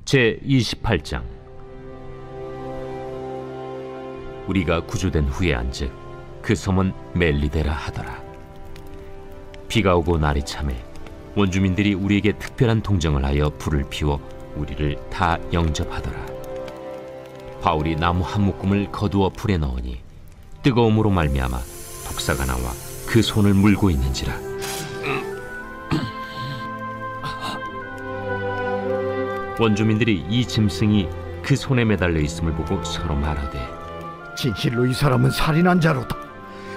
제28장. 우리가 구조된 후에 안즉 그 섬은 멜리데라 하더라. 비가 오고 날이 차매 원주민들이 우리에게 특별한 동정을 하여 불을 피워 우리를 다 영접하더라. 바울이 나무 한 묶음을 거두어 불에 넣으니 뜨거움으로 말미암아 독사가 나와 그 손을 물고 있는지라. 원주민들이 이 짐승이 그 손에 매달려 있음을 보고 서로 말하되, 진실로 이 사람은 살인한 자로다.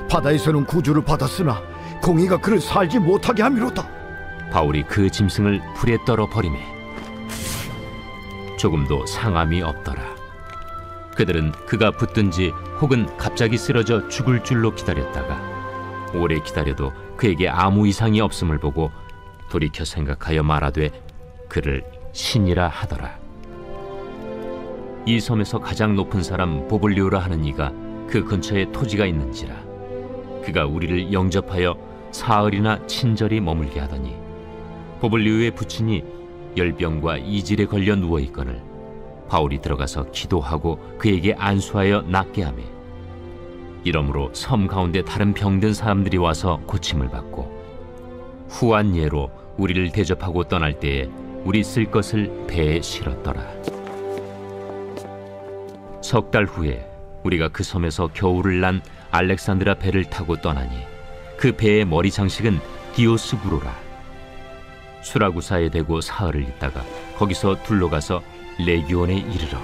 바다에서는 구주를 받았으나 공의가 그를 살지 못하게 함이로다. 바울이 그 짐승을 불에 떨어 버리매 조금도 상함이 없더라. 그들은 그가 붙든지 혹은 갑자기 쓰러져 죽을 줄로 기다렸다가 오래 기다려도 그에게 아무 이상이 없음을 보고 돌이켜 생각하여 말하되 그를 신이라 하더라. 이 섬에서 가장 높은 사람 보블리오라 하는 이가 그 근처에 토지가 있는지라. 그가 우리를 영접하여 사흘이나 친절히 머물게 하더니 보블리오의 부친이 열병과 이질에 걸려 누워있거늘 바울이 들어가서 기도하고 그에게 안수하여 낫게 하매 이러므로 섬 가운데 다른 병든 사람들이 와서 고침을 받고 후한 예로 우리를 대접하고 떠날 때에 우리 쓸 것을 배에 실었더라. 석 달 후에 우리가 그 섬에서 겨울을 난 알렉산드라 배를 타고 떠나니 그 배의 머리 장식은 디오스구로라. 수라구사에 대고 사흘을 있다가 거기서 둘러가서 레기온에 이르러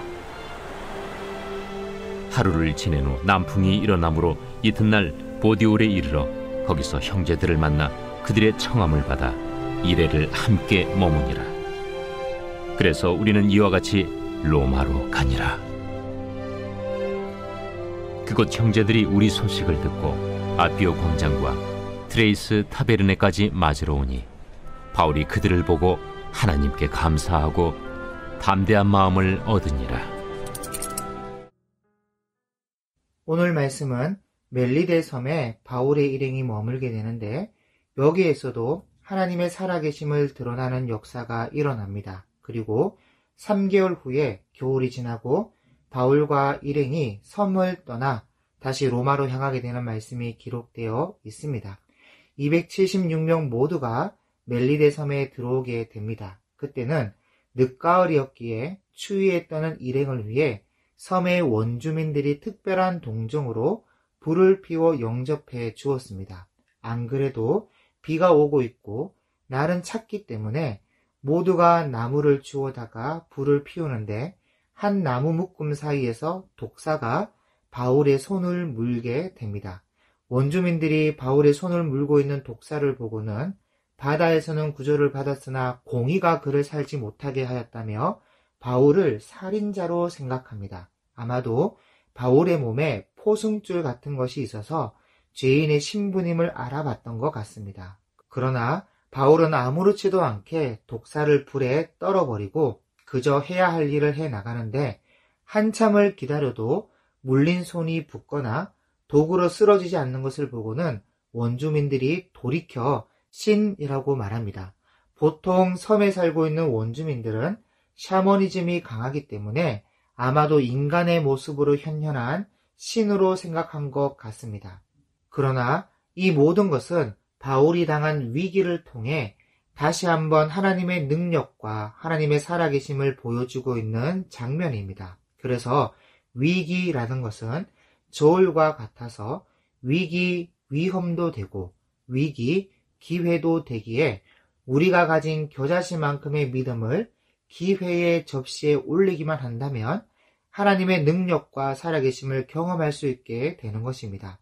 하루를 지낸 후 남풍이 일어나므로 이튿날 보디올에 이르러 거기서 형제들을 만나 그들의 청함을 받아 이레를 함께 머무니라. 그래서 우리는 이와 같이 로마로 가니라. 그곳 형제들이 우리 소식을 듣고 아피오 광장과 트레이스 타베르네까지 맞으러 오니 바울이 그들을 보고 하나님께 감사하고 담대한 마음을 얻으니라. 오늘 말씀은 멜리데 섬에 바울의 일행이 머물게 되는데 여기에서도 하나님의 살아계심을 드러나는 역사가 일어납니다. 그리고 3개월 후에 겨울이 지나고 바울과 일행이 섬을 떠나 다시 로마로 향하게 되는 말씀이 기록되어 있습니다. 276명 모두가 멜리데 섬에 들어오게 됩니다. 그때는 늦가을이었기에 추위에 떠는 일행을 위해 섬의 원주민들이 특별한 동정으로 불을 피워 영접해 주었습니다. 안 그래도 비가 오고 있고 날은 찼기 때문에 모두가 나무를 주워다가 불을 피우는데 한 나무 묶음 사이에서 독사가 바울의 손을 물게 됩니다. 원주민들이 바울의 손을 물고 있는 독사를 보고는 바다에서는 구조를 받았으나 공의가 그를 살지 못하게 하였다며 바울을 살인자로 생각합니다. 아마도 바울의 몸에 포승줄 같은 것이 있어서 죄인의 신분임을 알아봤던 것 같습니다. 그러나 바울은 아무렇지도 않게 독사를 불에 떨어버리고 그저 해야 할 일을 해 나가는데 한참을 기다려도 물린 손이 붓거나 도구로 쓰러지지 않는 것을 보고는 원주민들이 돌이켜 신이라고 말합니다. 보통 섬에 살고 있는 원주민들은 샤머니즘이 강하기 때문에 아마도 인간의 모습으로 현현한 신으로 생각한 것 같습니다. 그러나 이 모든 것은 바울이 당한 위기를 통해 다시 한번 하나님의 능력과 하나님의 살아계심을 보여주고 있는 장면입니다. 그래서 위기라는 것은 저울과 같아서 위기, 위험도 되고 위기, 기회도 되기에 우리가 가진 겨자씨만큼의 믿음을 기회의 접시에 올리기만 한다면 하나님의 능력과 살아계심을 경험할 수 있게 되는 것입니다.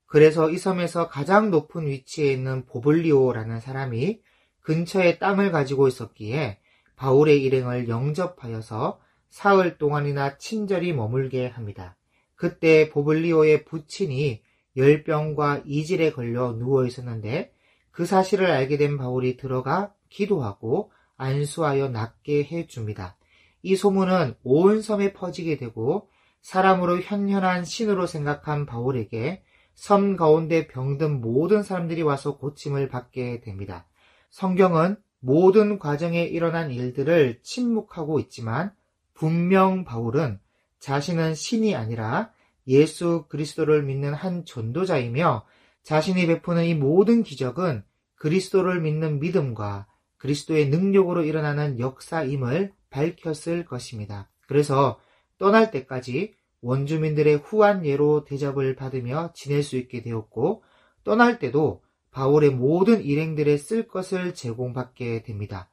그래서 이 섬에서 가장 높은 위치에 있는 보블리오라는 사람이 근처에 땅을 가지고 있었기에 바울의 일행을 영접하여서 사흘 동안이나 친절히 머물게 합니다. 그때 보블리오의 부친이 열병과 이질에 걸려 누워 있었는데 그 사실을 알게 된 바울이 들어가 기도하고 안수하여 낫게 해줍니다. 이 소문은 온 섬에 퍼지게 되고 사람으로 현현한 신으로 생각한 바울에게 섬 가운데 병든 모든 사람들이 와서 고침을 받게 됩니다. 성경은 모든 과정에 일어난 일들을 침묵하고 있지만 분명 바울은 자신은 신이 아니라 예수 그리스도를 믿는 한 전도자이며 자신이 베푸는 이 모든 기적은 그리스도를 믿는 믿음과 그리스도의 능력으로 일어나는 역사임을 밝혔을 것입니다. 그래서 떠날 때까지 원주민들의 후한 예로 대접을 받으며 지낼 수 있게 되었고, 떠날 때도 바울의 모든 일행들의 쓸 것을 제공받게 됩니다.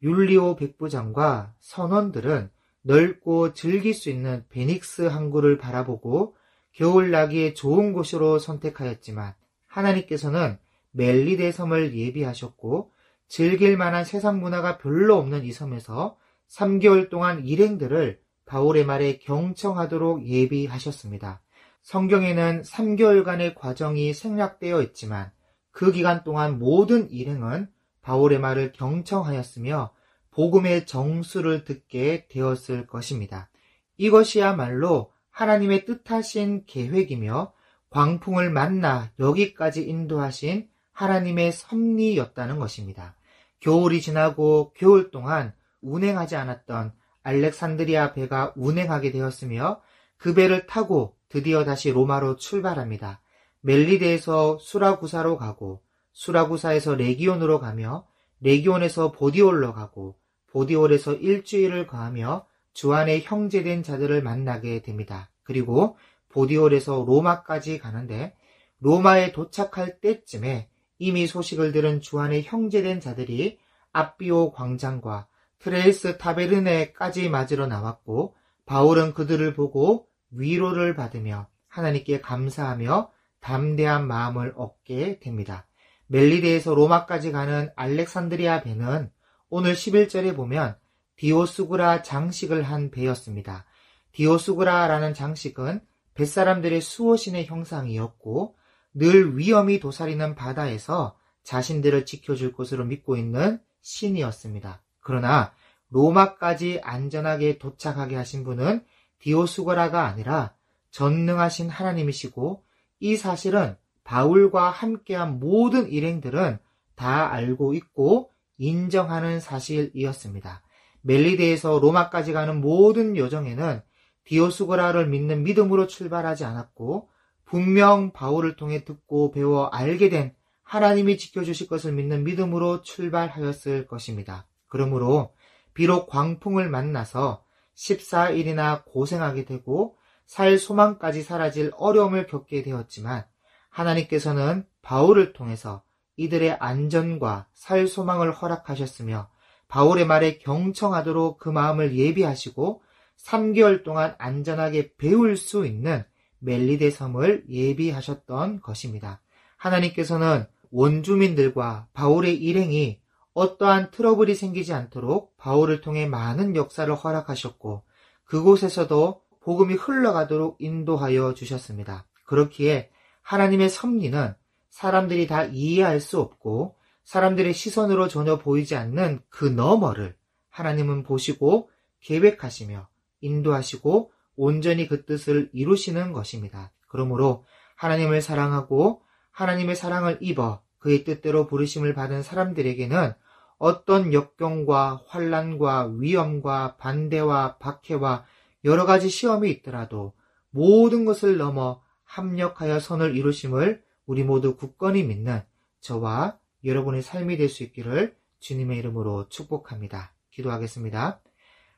율리오 백부장과 선원들은 넓고 즐길 수 있는 베닉스 항구를 바라보고 겨울 나기에 좋은 곳으로 선택하였지만, 하나님께서는 멜리데 섬을 예비하셨고 즐길 만한 세상 문화가 별로 없는 이 섬에서 3개월 동안 일행들을 바울의 말에 경청하도록 예비하셨습니다. 성경에는 3개월간의 과정이 생략되어 있지만 그 기간 동안 모든 일행은 바울의 말을 경청하였으며 복음의 정수를 듣게 되었을 것입니다. 이것이야말로 하나님의 뜻하신 계획이며 광풍을 만나 여기까지 인도하신 하나님의 섭리였다는 것입니다. 겨울이 지나고 겨울 동안 운행하지 않았던 알렉산드리아 배가 운행하게 되었으며 그 배를 타고 드디어 다시 로마로 출발합니다. 멜리데에서 수라구사로 가고 수라구사에서 레기온으로 가며 레기온에서 보디올로 가고 보디올에서 일주일을 거하며 주 안에 형제된 자들을 만나게 됩니다. 그리고 보디올에서 로마까지 가는데 로마에 도착할 때쯤에 이미 소식을 들은 주 안에 형제된 자들이 앞비오 광장과 트레이스 타베르네까지 맞으러 나왔고 바울은 그들을 보고 위로를 받으며 하나님께 감사하며 담대한 마음을 얻게 됩니다. 멜리데에서 로마까지 가는 알렉산드리아 배는 오늘 11절에 보면 디오스구라 장식을 한 배였습니다. 디오스구라라는 장식은 뱃사람들의 수호신의 형상이었고 늘 위험이 도사리는 바다에서 자신들을 지켜줄 것으로 믿고 있는 신이었습니다. 그러나 로마까지 안전하게 도착하게 하신 분은 디오스구라가 아니라 전능하신 하나님이시고 이 사실은 바울과 함께한 모든 일행들은 다 알고 있고 인정하는 사실이었습니다. 멜리데에서 로마까지 가는 모든 여정에는 디오스구라를 믿는 믿음으로 출발하지 않았고 분명 바울을 통해 듣고 배워 알게 된 하나님이 지켜주실 것을 믿는 믿음으로 출발하였을 것입니다. 그러므로 비록 광풍을 만나서 14일이나 고생하게 되고 살 소망까지 사라질 어려움을 겪게 되었지만 하나님께서는 바울을 통해서 이들의 안전과 살 소망을 허락하셨으며 바울의 말에 경청하도록 그 마음을 예비하시고 3개월 동안 안전하게 배울 수 있는 멜리데 섬을 예비하셨던 것입니다. 하나님께서는 원주민들과 바울의 일행이 어떠한 트러블이 생기지 않도록 바울을 통해 많은 역사를 허락하셨고 그곳에서도 복음이 흘러가도록 인도하여 주셨습니다. 그렇기에 하나님의 섭리는 사람들이 다 이해할 수 없고 사람들의 시선으로 전혀 보이지 않는 그 너머를 하나님은 보시고 계획하시며 인도하시고 온전히 그 뜻을 이루시는 것입니다. 그러므로 하나님을 사랑하고 하나님의 사랑을 입어 그의 뜻대로 부르심을 받은 사람들에게는 어떤 역경과 환난과 위험과 반대와 박해와 여러 가지 시험이 있더라도 모든 것을 넘어 합력하여 선을 이루심을 우리 모두 굳건히 믿는 저와 여러분의 삶이 될 수 있기를 주님의 이름으로 축복합니다. 기도하겠습니다.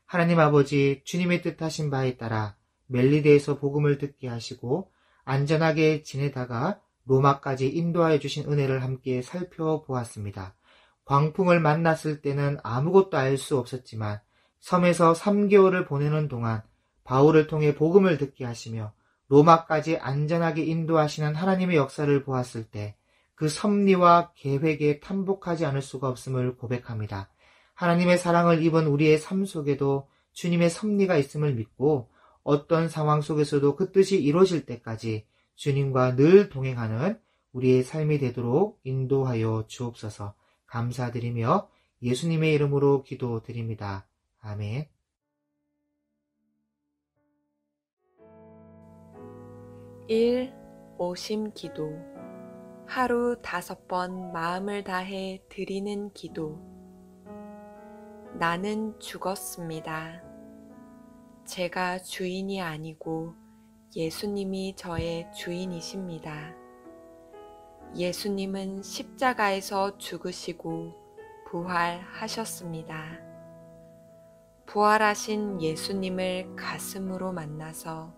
하나님 아버지, 주님의 뜻하신 바에 따라 멜리데에서 복음을 듣게 하시고 안전하게 지내다가 로마까지 인도하여 주신 은혜를 함께 살펴보았습니다. 광풍을 만났을 때는 아무것도 알 수 없었지만 섬에서 3개월을 보내는 동안 바울을 통해 복음을 듣게 하시며 로마까지 안전하게 인도하시는 하나님의 역사를 보았을 때 그 섭리와 계획에 탐복하지 않을 수가 없음을 고백합니다. 하나님의 사랑을 입은 우리의 삶 속에도 주님의 섭리가 있음을 믿고 어떤 상황 속에서도 그 뜻이 이루어질 때까지 주님과 늘 동행하는 우리의 삶이 되도록 인도하여 주옵소서. 감사드리며 예수님의 이름으로 기도드립니다. 아멘. 오심 기도. 하루 5번 마음을 다해 드리는 기도. 나는 죽었습니다. 제가 주인이 아니고 예수님이 저의 주인이십니다. 예수님은 십자가에서 죽으시고 부활하셨습니다. 부활하신 예수님을 가슴으로 만나서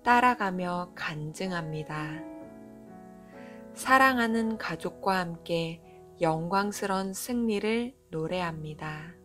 따라가며 간증합니다. 사랑하는 가족과 함께 영광스러운 승리를 노래합니다.